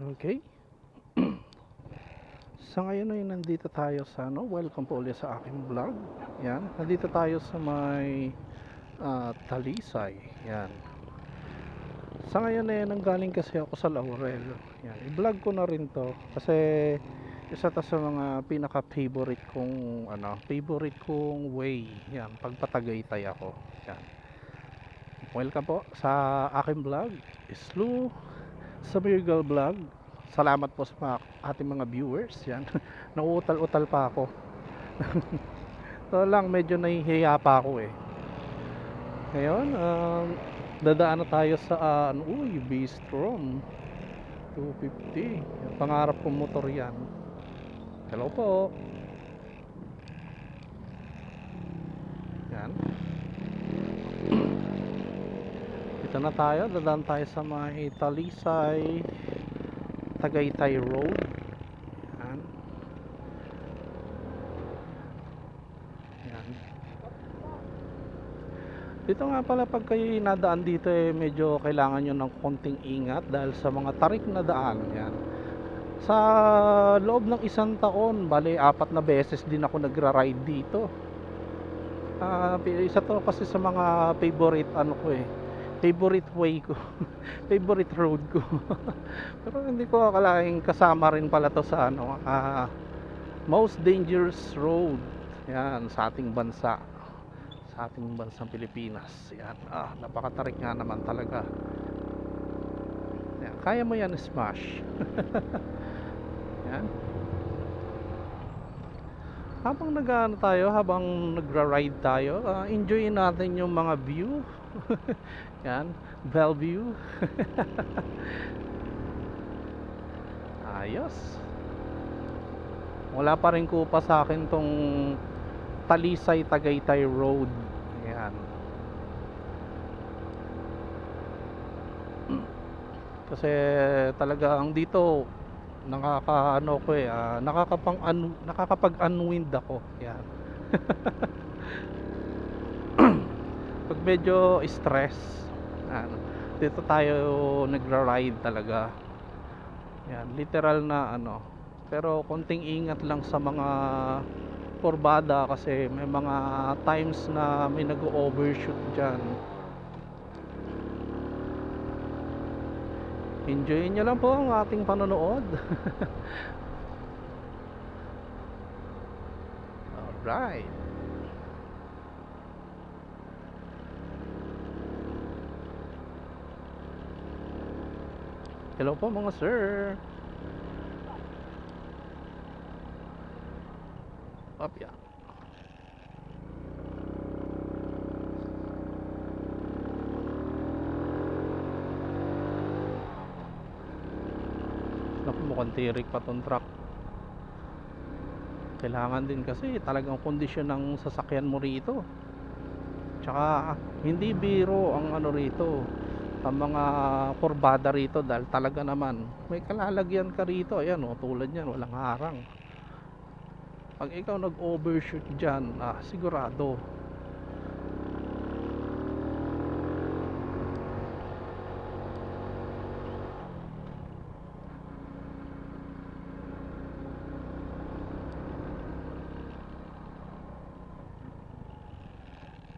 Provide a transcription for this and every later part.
Okay. Sa ngayon ay nandito tayo sa welcome po ulit sa aking vlog. Yan, nandito tayo sa may Talisay. Yan. Sa ngayon ay nanggaling kasi ako sa Laurel. Yan, i-vlog ko na rin 'to kasi isa to sa mga pinaka-favorite kong favorite kong way. Yan, pagpatagaytay ako. Yan. Welcome po sa aking vlog, Slow Samirgal Vlog. Salamat po sa ating mga viewers. Yan. Nauutal-utal pa ako. So lang, medyo nahihiya pa ako eh. Ngayon, dadaan na tayo sa Bistrom 250. Yan, pangarap kong motor yan. Hello po. Yan. Dito na tayo. Dadaan tayo sa mga Talisay Tagaytay Road. Yan. Yan. Dito nga pala, pag kayo nadaan dito medyo kailangan nyo ng konting ingat dahil sa mga tarik na daan. Yan. Sa loob ng isang taon, bali 4 na beses din ako nagra-ride dito. Isa to kasi sa mga favorite favorite way ko. Favorite road ko. Pero hindi ko akalaing kasama rin pala to sa most dangerous road. Yan, sa ating bansa. Sa ating bansang Pilipinas. Yan. Napakatarik nga naman talaga. Yan, kaya mo yan, smash. Yan. Habang habang nagra-ride tayo, enjoyin natin yung mga view. Yan, Bellevue. Ayos. Wala pa rin kupa sa akin tong Talisay Tagaytay Road. Yan. Kasi talagang dito nakakapag-unwind ako. Yan. Pag medyo stress, dito tayo nagra-ride talaga. Yan, literal na pero konting ingat lang sa mga kurbada kasi may mga times na may nag-overshoot diyan. Enjoyin nyo lang po ang ating panonood. Alright. Hello po mga sir. Papya. Naku, mukhang tirik pa tong truck. Kailangan din kasi talagang kondisyon ng sasakyan mo rito. Tsaka hindi biro ang rito, ang mga kurbada rito, dahil talaga naman may kalalagyan ka rito. Ayan tulad yan, walang harang. Pag ikaw nag-overshoot dyan, sigurado.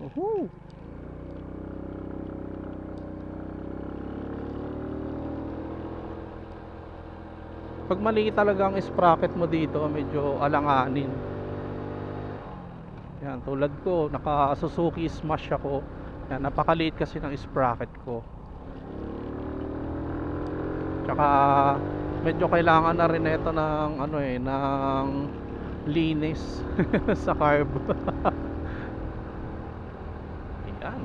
Woohoo! Pag maliit talaga ang sprocket mo dito, medyo alanganin. Yan, tulad ko, naka Suzuki Smash ako. Yan, napakaliit kasi ng sprocket ko. Tsaka medyo kailangan na rin ito ng ng linis sa carb. Yan.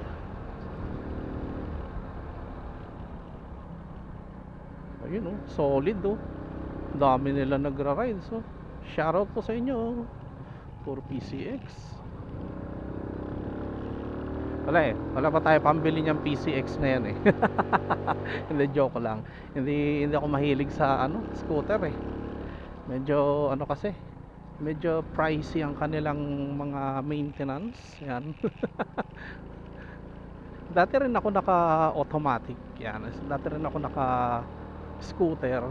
Ayun solid dami nila nagra-ride. So shoutout po sa inyo for PCX. Wala pa tayo pambili niyang PCX na yan Hindi, joke lang. Hindi ako mahilig sa scooter medyo kasi medyo pricey ang kanilang mga maintenance. Yan. Dati rin ako naka automatic. Yan, dati rin ako naka scooter.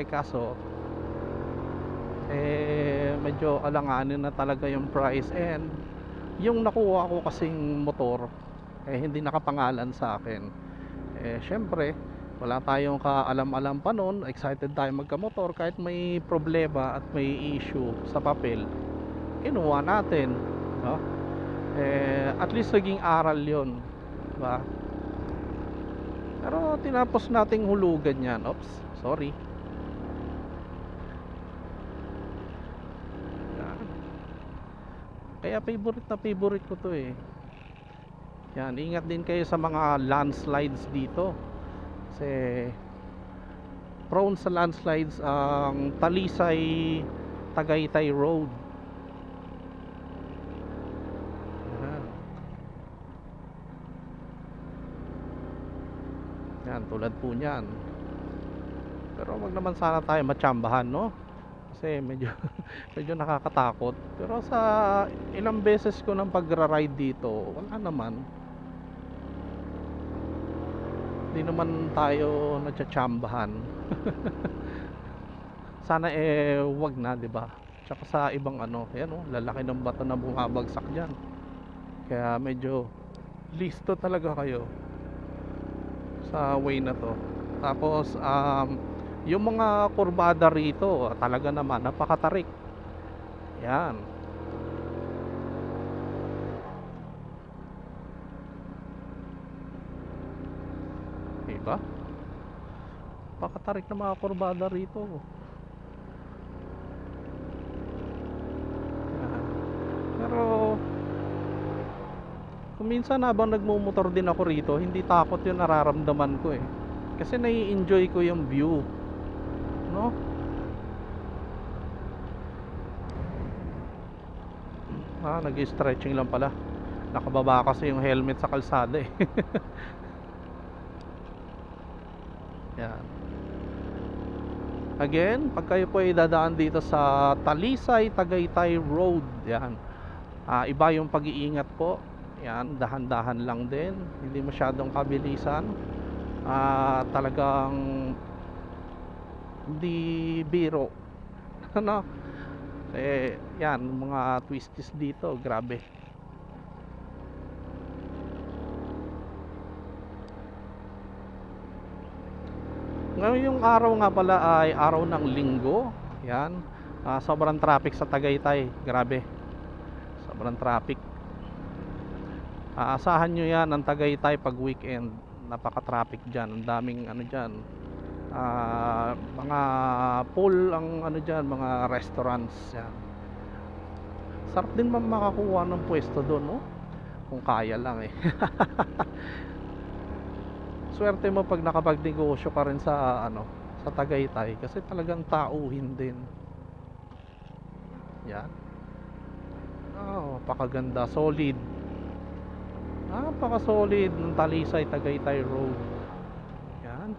Kaso medyo alanganin na talaga yung price, and yung nakuha ko kasing motor hindi nakapangalan sa akin. Syempre wala tayong kaalam-alam pa nun, excited tayo magkamotor, kahit may problema at may issue sa papel kinuha natin, no? At least naging aral yon, diba? Pero tinapos nating hulugan yan. Oops, sorry. Yan. Kaya favorite ko to eh. Yan, ingat din kayo sa mga landslides dito. Kasi prone sa landslides ang Talisay Tagaytay Road. Yan. Yan, tulad po niyan. Pero wag naman sana tayo matsambahan, no? Kasi medyo medyo nakakatakot. Pero sa ilang beses ko nang pagra-ride dito, wala naman. Hindi naman tayo natsambahan. Sana wag na, 'di ba? Tsaka sa ibang ayan oh, lalaki ng bato na bumabagsak diyan. Kaya medyo listo talaga kayo sa way na to. Tapos yung mga kurbada rito talaga naman napakatarik. Yan. Diba? Napakatarik na mga kurbada rito. Yan. Pero kung minsan habang nagmumotor din ako rito, hindi takot yung nararamdaman ko eh. Kasi nai-enjoy ko yung view, no? Nag-stretching lang pala. Nakababa kasi yung helmet sa kalsada eh. Yan. Again, pag kayo po ay dadaan dito sa Talisay Tagaytay Road, yan. Iba yung pag-iingat po. Yan, dahan-dahan lang din. Hindi masyadong kabilisan. Talagang hindi biro. Ano? Yan, mga twisties dito, grabe. Ngayon yung araw nga pala ay araw ng Linggo. Yan. Sobrang traffic sa Tagaytay, grabe. Sobrang traffic. Asahan nyo yan ang Tagaytay pag weekend. Napaka-traffic dyan. Ang daming dyan. Mga pool ang dyan, mga restaurants yan. Sarap din makakuha ng pwesto doon, no? Kung kaya lang eh. Swerte mo pag nakapagnegosyo ka rin sa sa Tagaytay, kasi talagang tauhin din. Yan. Napakaganda, solid. Napaka-solid ng Talisay Tagaytay Road. Yan.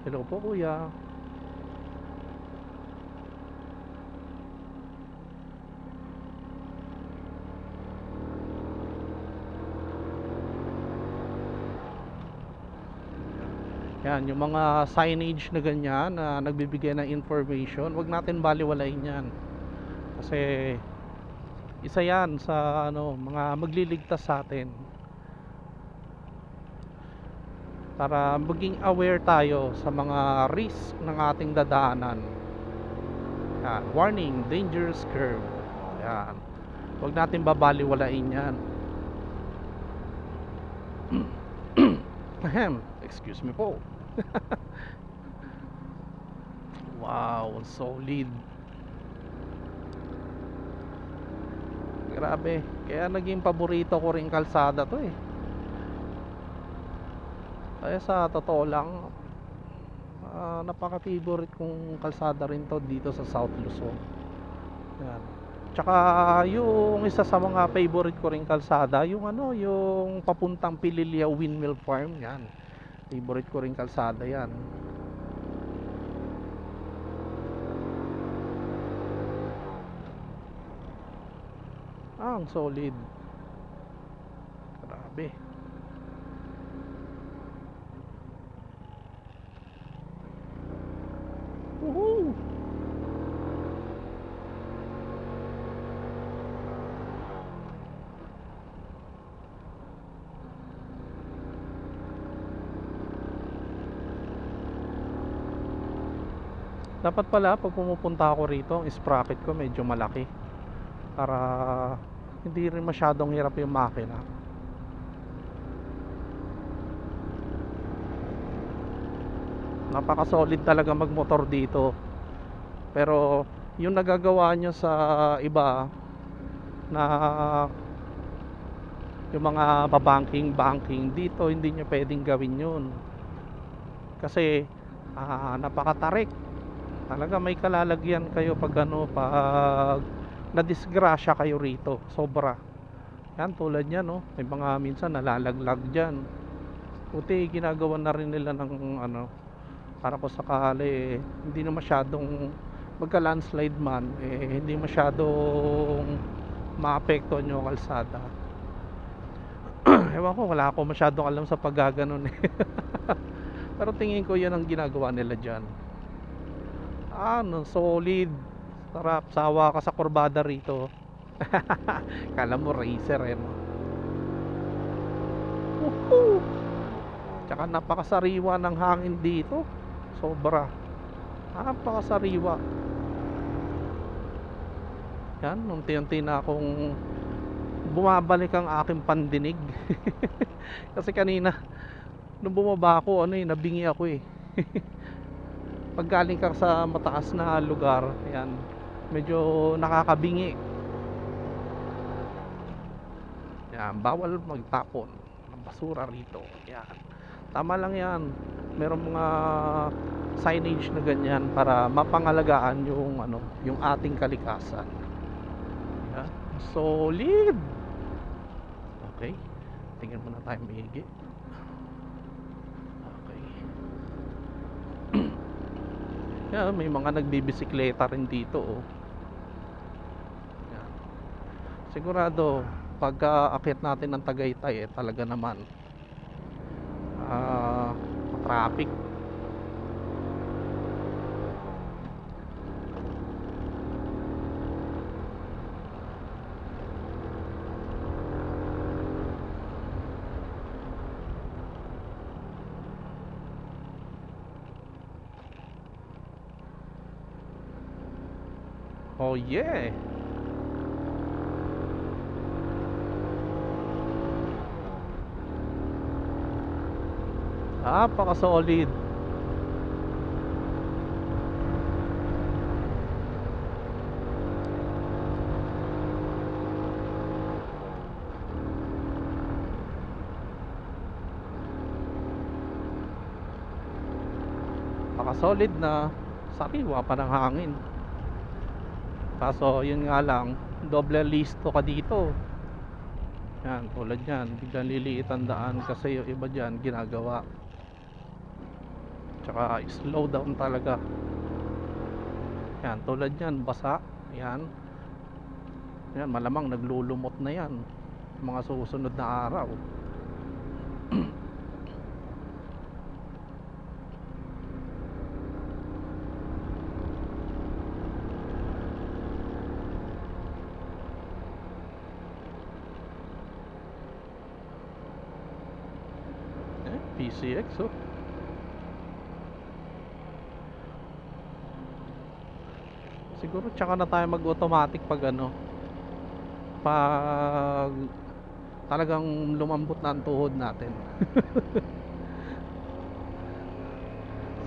Hello po kuya. Yan, yung mga signage na ganyan na nagbibigay ng information, wag natin baliwalain yan. Kasi isa yan sa mga magliligtas sa atin. Para maging aware tayo sa mga risk ng ating dadaanan. Yan, warning, dangerous curve. Yan. Wag natin babaliwalain yan. Excuse me po. Wow, solid. Grabe. Kaya naging paborito ko rin kalsada to eh. Kaya sa totoo lang, napaka-favorite kong kalsada rin to dito sa South Luzon. Yan. Tsaka yung isa sa mga favorite ko rin kalsada, yung yung papuntang Pililya Windmill Farm, yan. Favorite ko rin kalsada yan. Ang solid. Grabe. Woohoo! Dapat pala pag pumupunta ako rito, ang sprocket ko medyo malaki para hindi rin masyadong hirap yung makina. Napaka-solid talaga magmotor dito. Pero yung nagagawa nyo sa iba na yung mga pabanking-banking dito, hindi nyo pwedeng gawin yun. Kasi napakatarik. Talaga may kalalagyan kayo pag pag nadisgrasya kayo rito. Sobra. Yan tulad yan, no. May mga minsan nalalaglag diyan. Buti ginagawa na rin nila ng para ko sakali hindi na masyadong magka landslide man hindi masyadong maapektuhan yung kalsada. Ewan ko, wala ako masyadong alam sa paggaganon eh. Pero tingin ko yan ang ginagawa nila dyan. Solid. Sarap, sawa ka sa kurbada rito. Kala mo racer eh, no? Woohoo! Tsaka napakasariwa ng hangin dito. Sobra. Napakasariwa. Yan, unti-unti na akong bumabalik ang aking pandinig. Kasi kanina nung bumaba ako, nabingi ako eh. Pag galing ka sa mataas na lugar, yan, medyo nakakabingi. Yan, bawal magtapon ng basura rito. Yan. Tama lang yan. Merong mga signage na ganyan para mapangalagaan yung ating kalikasan. Yan. Solid. Okay. Tingnan muna tayo maigi. Okay. Yan, may mga nagbibisikleta rin dito, oh. Yan. Sigurado pagka akyat natin ng Tagaytay talaga naman traffic. Oh yeah. Napaka-solid. Napaka-solid na sariwa pa ng hangin. Kaso yun nga lang, doble listo ka dito. Yan, tulad yan, biglang liliit ang daan kasi yung iba dyan ginagawa. Tsaka slow down talaga. Yan, tulad yan, basa. Yan. Yan, malamang naglulumot na yan mga susunod na araw. PCX, oh. Siguro tsaka na tayo mag-automatic pag pag talagang lumambot na ang tuhod natin.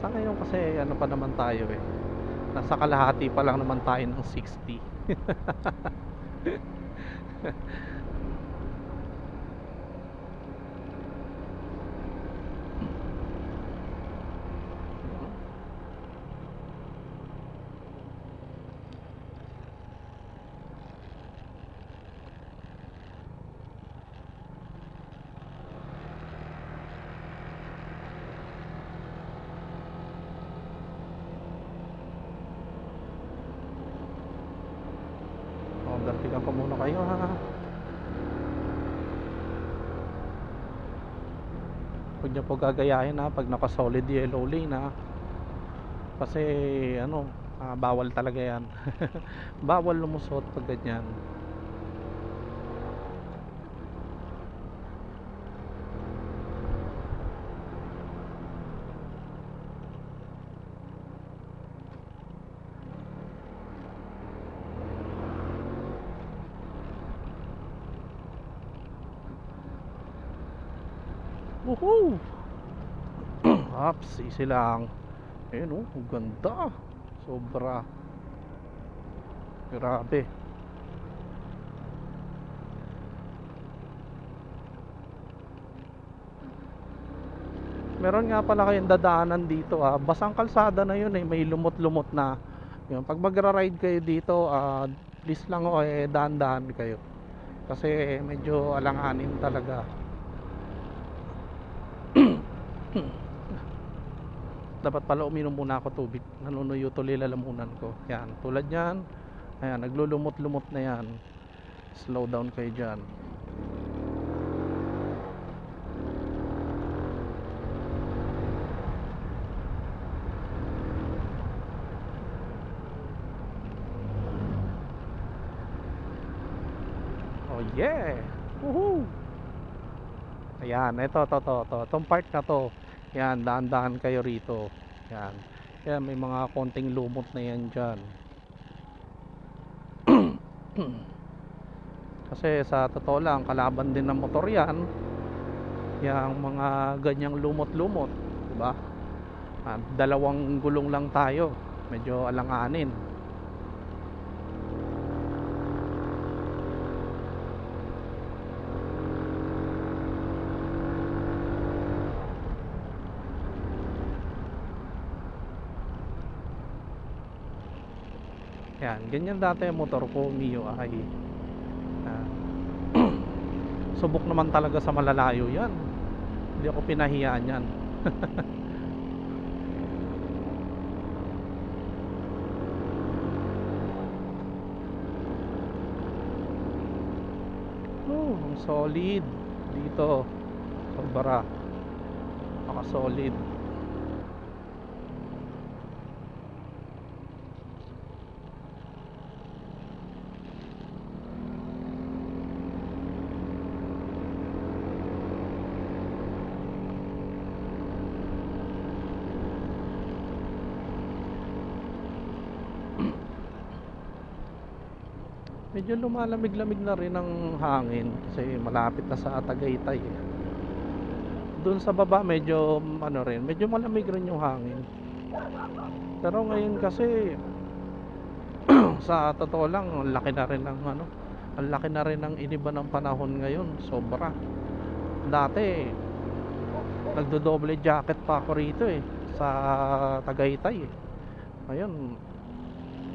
Sa ngayon kasi pa naman tayo eh. Nasa kalahati pa lang naman tayo ng 60. Overtaken ko muna kayo, ha. Huwag niyo po gagayahin ha pag naka solid yellow lane ha. Kasi ano, bawal talaga yan. Bawal lumusot pag ganyan. Woohoo! Ups, easy lang. Ayun oh, ang ganda. Sobra. Grabe. Meron nga pala kayong dadaanan dito basang kalsada na yun may lumot-lumot na. Yun, pag magra-ride kayo dito, please lang dahan-dahan kayo. Kasi medyo alanganin talaga. Dapat pala uminom muna ako tubig. Nanunuyo tuloy lalamunan ko. Yan, tulad yan. Ayan, naglulumot-lumot na yan. Slow down kayo dyan. Oh yeah! Woohoo! Ayan, ito, itong part na to. Yan, daan-daan kayo rito. Yan. Yan, may mga konting lumot na yan dyan. Kasi sa totoo lang, kalaban din ng motor yan. Yang mga ganyang lumot-lumot. Diba? Dalawang gulong lang tayo. Medyo alanganin. Yan, ganyan dati ang motor ko, Mio ay. Subok naman talaga sa malalayo yan. Hindi ako pinahiyaan yan. Ang solid dito. Sobra. Maka solid. Medyo lumalamig-lamig na rin ang hangin kasi malapit na sa Tagaytay Doon sa baba medyo ano rin, medyo malamig rin yung hangin. Pero ngayon kasi sa totoo lang, ang laki na rin ng ano, ang laki na rin ng iniba ng panahon ngayon, sobra. Dati nagdo-double jacket pa ako rito sa Tagaytay Ngayon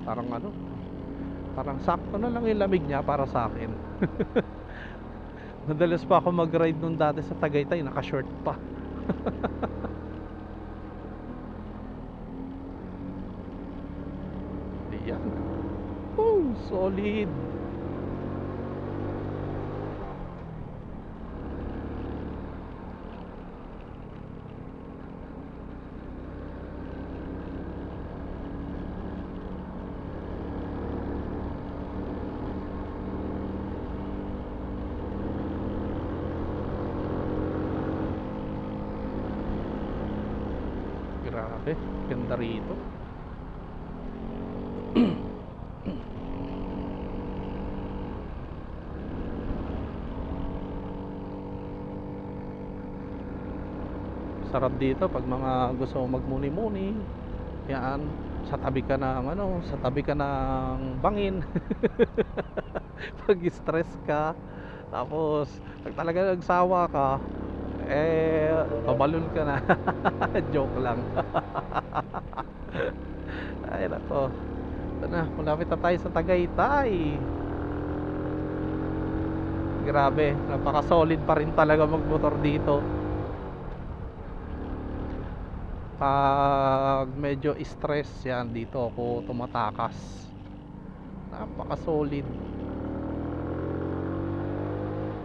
parang ano, parang sakto na lang yung lamig niya para sa akin. Madalas pa ako mag-ride nung dati sa Tagaytay, naka-short pa. Yan. Oh, solid. Grabe, ganda rito. Sarap dito pag mga gusto mong magmuni-muni. Yan, sa tabi ka ng ano, sa tabi ka ng bangin. Pag stress ka, tapos pag talaga nagsawa ka, pabalon ka na. Joke lang. Ay nako, ito na, malapit na tayo sa Tagaytay. Grabe, napaka solid pa rin talaga magmotor dito. Pag medyo stress yan, dito ako tumatakas. Napaka solid.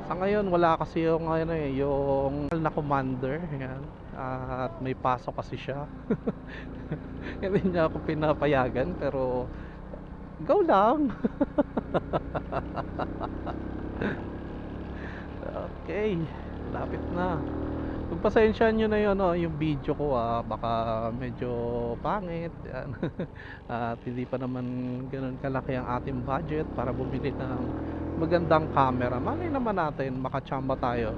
Sa ngayon wala kasi yung ano eh, yung na commander, yan. At may pasok kasi siya. Hindi niya ako pinapayagan pero go lang. Okay, lapit na. Pagpasensyahan nyo na yun, no, yung video ko baka medyo pangit yan. At hindi pa naman ganun kalaki ang ating budget para bumili ng magandang camera. Malay naman natin makachamba tayo,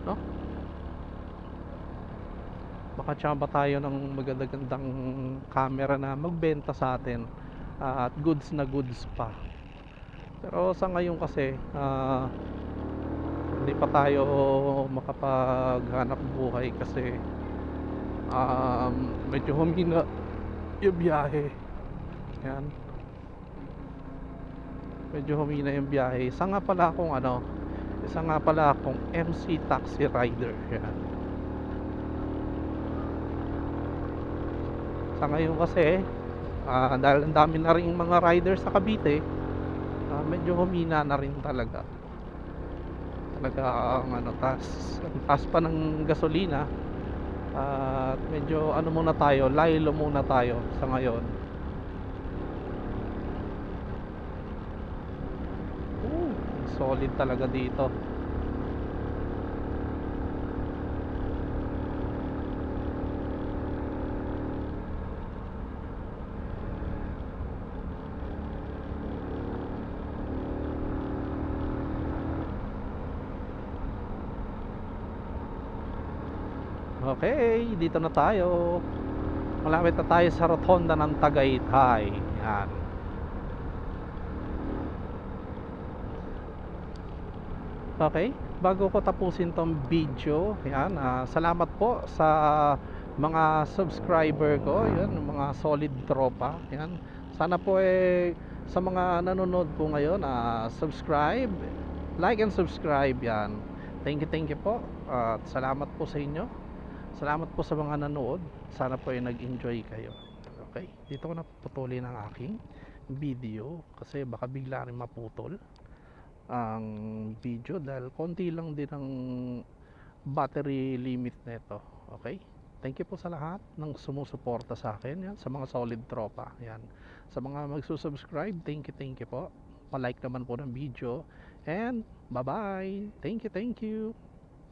no? Makachamba tayo ng magandang camera na magbenta sa atin, at goods na goods pa. Pero sa ngayon kasi hindi pa tayo makapaghanap buhay kasi medyo humina yung biyahe. Yan, medyo humina yung biyahe. Isa nga pala akong MC taxi rider. Yan. Sa ngayon kasi dahil ang dami na rin mga riders sa Cavite, medyo humina na rin talaga. Talaga ang ang taas pa ng gasolina. At medyo ano muna tayo, laylo muna tayo sa ngayon. Solid talaga dito. Okay, dito na tayo. Malapit na tayo sa rotonda ng Tagaytay. Yan. Okay, bago ko tapusin tong video, yan, salamat po sa mga subscriber ko, yan, mga solid tropa, yan. Sana po sa mga nanonood po ngayon, subscribe, like and subscribe, yan. Thank you po, at salamat po sa inyo. Salamat po sa mga nanood. Sana po nag-enjoy kayo. Okay, dito ko na puputulin ang aking video kasi baka bigla rin maputol ang video dahil konti lang din ang battery limit nito. Okay? Thank you po sa lahat ng sumusuporta sa akin, yan, sa mga solid tropa. Yan. Sa mga magsusubscribe, thank you po. Pa-like naman po ng video. And bye-bye. Thank you.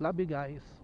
Love you guys.